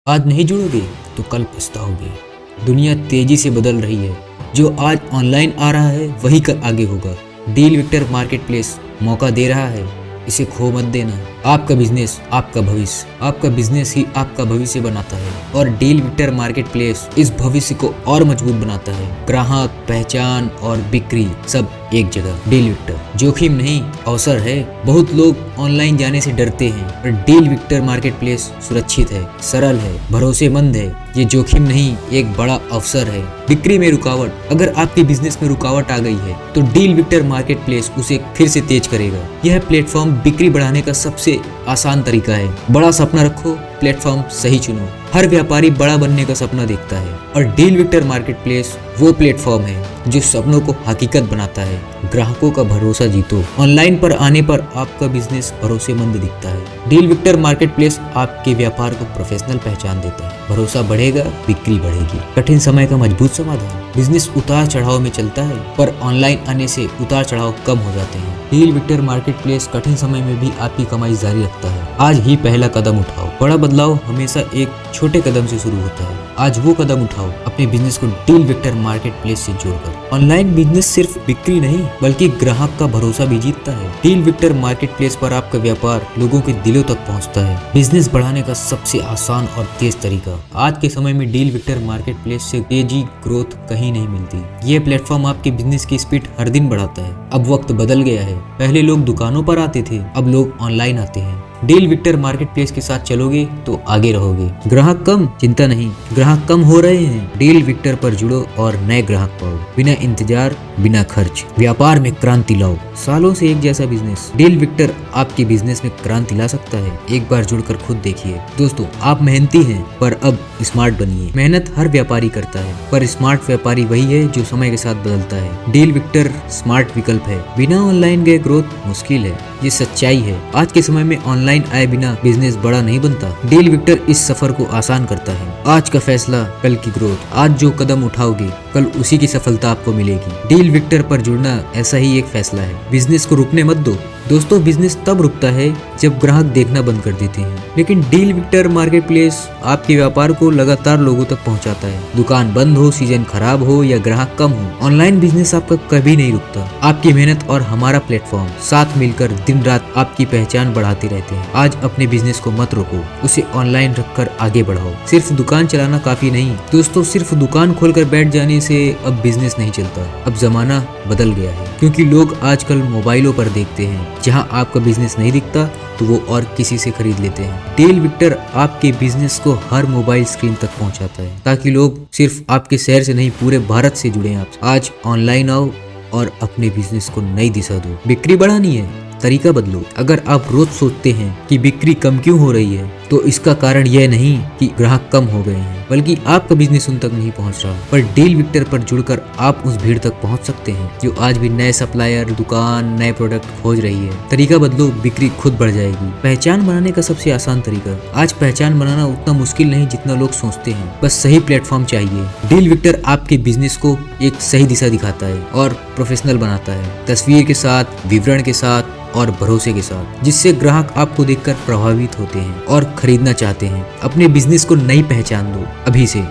आज नहीं जुड़ोगे तो कल पछताओगे। दुनिया तेजी से बदल रही है। जो आज ऑनलाइन आ रहा है वही कल आगे होगा। डील विक्टर मार्केट प्लेस मौका दे रहा है, इसे खो मत देना। आपका बिजनेस आपका भविष्य, आपका बिजनेस ही आपका भविष्य बनाता है और डील विक्टर मार्केट प्लेस इस भविष्य को और मजबूत बनाता है। ग्राहक, पहचान और बिक्री सब एक जगह। डील विक्टर जोखिम नहीं, अवसर है। बहुत लोग ऑनलाइन जाने से डरते हैं, पर डील विक्टर मार्केट प्लेस सुरक्षित है, सरल है, भरोसेमंद है। ये जोखिम नहीं, एक बड़ा अवसर है। बिक्री में रुकावट, अगर आपके बिजनेस में रुकावट आ गई है तो डील विक्टर मार्केट प्लेस उसे फिर से तेज करेगा। यह प्लेटफॉर्म बिक्री बढ़ाने का सबसे आसान तरीका है। बड़ा सपना रखो, प्लेटफॉर्म सही चुनो। हर व्यापारी बड़ा बनने का सपना देखता है और डील विक्टर मार्केट प्लेस वो प्लेटफॉर्म है जो सपनों को हकीकत बनाता है। ग्राहकों का भरोसा जीतो। ऑनलाइन पर आने पर आपका बिजनेस भरोसेमंद दिखता है। डील विक्टर मार्केट प्लेस आपके व्यापार को प्रोफेशनल पहचान देता है। भरोसा बढ़ेगा, बिक्री बढ़ेगी। कठिन समय का मजबूत समाधान। बिजनेस उतार चढ़ाव में चलता है, पर ऑनलाइन आने से उतार चढ़ाव कम हो जाते हैं। डील विक्टर मार्केट प्लेस कठिन समय में भी आपकी कमाई जारी रखता है। आज ही पहला कदम उठाओ। बड़ा बदलाव हमेशा एक छोटे कदम से शुरू होता है। आज वो कदम उठाओ अपने बिजनेस को डील विक्टर मार्केट प्लेस से जोड़कर। ऑनलाइन बिजनेस सिर्फ बिक्री नहीं बल्कि ग्राहक का भरोसा भी जीतता है। डील विक्टर मार्केट प्लेस पर आपका व्यापार लोगों के दिलों तक पहुंचता है। बिजनेस बढ़ाने का सबसे आसान और तेज तरीका। आज के समय में डील विक्टर मार्केट प्लेस से तेजी ग्रोथ कहीं नहीं मिलती। ये प्लेटफॉर्म आपके बिजनेस की स्पीड हर दिन बढ़ाता है। अब वक्त बदल गया है। पहले लोग दुकानों पर आते थे, अब लोग ऑनलाइन आते हैं। डील विक्टर मार्केट प्लेस के साथ चलोगे तो आगे रहोगे। ग्राहक कम, चिंता नहीं, ग्राहक कम हो रहे हैं। डील विक्टर पर जुड़ो और नए ग्राहक पाओ। बिना इंतजार, बिना खर्च, व्यापार में क्रांति लाओ। सालों से एक जैसा बिजनेस, डील विक्टर आपके बिजनेस में क्रांति ला सकता है। एक बार जुड़कर खुद देखिए। दोस्तों, आप मेहनती हैं पर अब स्मार्ट बनिए। मेहनत हर व्यापारी करता है, पर स्मार्ट व्यापारी वही है जो समय के साथ बदलता है। डील विक्टर स्मार्ट विकल्प है। बिना ऑनलाइन गए ग्रोथ मुश्किल है, ये सच्चाई है। आज के समय में ऑनलाइन आए बिना बिजनेस बड़ा नहीं बनता। डील विक्टर इस सफर को आसान करता है। आज का फैसला, कल की ग्रोथ। आज जो कदम उठाओगे कल उसी की सफलता आपको मिलेगी। डील विक्टर पर जुड़ना ऐसा ही एक फैसला है। बिजनेस को रुकने मत दो। दोस्तों, बिजनेस तब रुकता है जब ग्राहक देखना बंद कर देते हैं, लेकिन डील विक्टर मार्केट प्लेस आपके व्यापार को लगातार लोगों तक पहुंचाता है। दुकान बंद हो, सीजन खराब हो या ग्राहक कम हो, ऑनलाइन बिजनेस आपका कभी नहीं रुकता। आपकी मेहनत और हमारा प्लेटफॉर्म साथ मिलकर दिन रात आपकी पहचान बढ़ाते रहते हैं। आज अपने बिजनेस को मत रोको, उसे ऑनलाइन रखकर आगे बढ़ाओ। सिर्फ दुकान चलाना काफी नहीं दोस्तों, सिर्फ दुकान खोलकर बैठ जाने से अब बिजनेस नहीं चलता। अब जमाना बदल गया है, क्योंकि लोग आजकल मोबाइलों पर देखते हैं। जहां आपका बिजनेस नहीं दिखता तो वो और किसी से खरीद लेते हैं। डील विक्टर आपके बिजनेस को हर मोबाइल स्क्रीन तक पहुंचाता है, ताकि लोग सिर्फ आपके शहर से नहीं पूरे भारत से जुड़े आपसे। आज ऑनलाइन आओ और अपने बिजनेस को नई दिशा दो। बिक्री बढ़ानी है, तरीका बदलो। अगर आप रोज सोचते हैं कि बिक्री कम क्यों हो रही है, तो इसका कारण यह नहीं कि ग्राहक कम हो गए हैं, बल्कि आपका बिजनेस उन तक नहीं पहुंच रहा। पर डील विक्टर पर जुड़कर आप उस भीड़ तक पहुंच सकते हैं जो आज भी नए सप्लायर, दुकान, नए प्रोडक्ट खोज रही है। तरीका बदलो, बिक्री खुद बढ़ जाएगी। पहचान बनाने का सबसे आसान तरीका। आज पहचान बनाना उतना मुश्किल नहीं जितना लोग सोचते हैं, बस सही प्लेटफॉर्म चाहिए। डील विक्टर आपके बिजनेस को एक सही दिशा दिखाता है और प्रोफेशनल बनाता है, तस्वीर के साथ, विवरण के साथ और भरोसे के साथ, जिससे ग्राहक आपको देखकर प्रभावित होते हैं और खरीदना चाहते हैं। अपने बिजनेस को नई पहचान दो अभी से।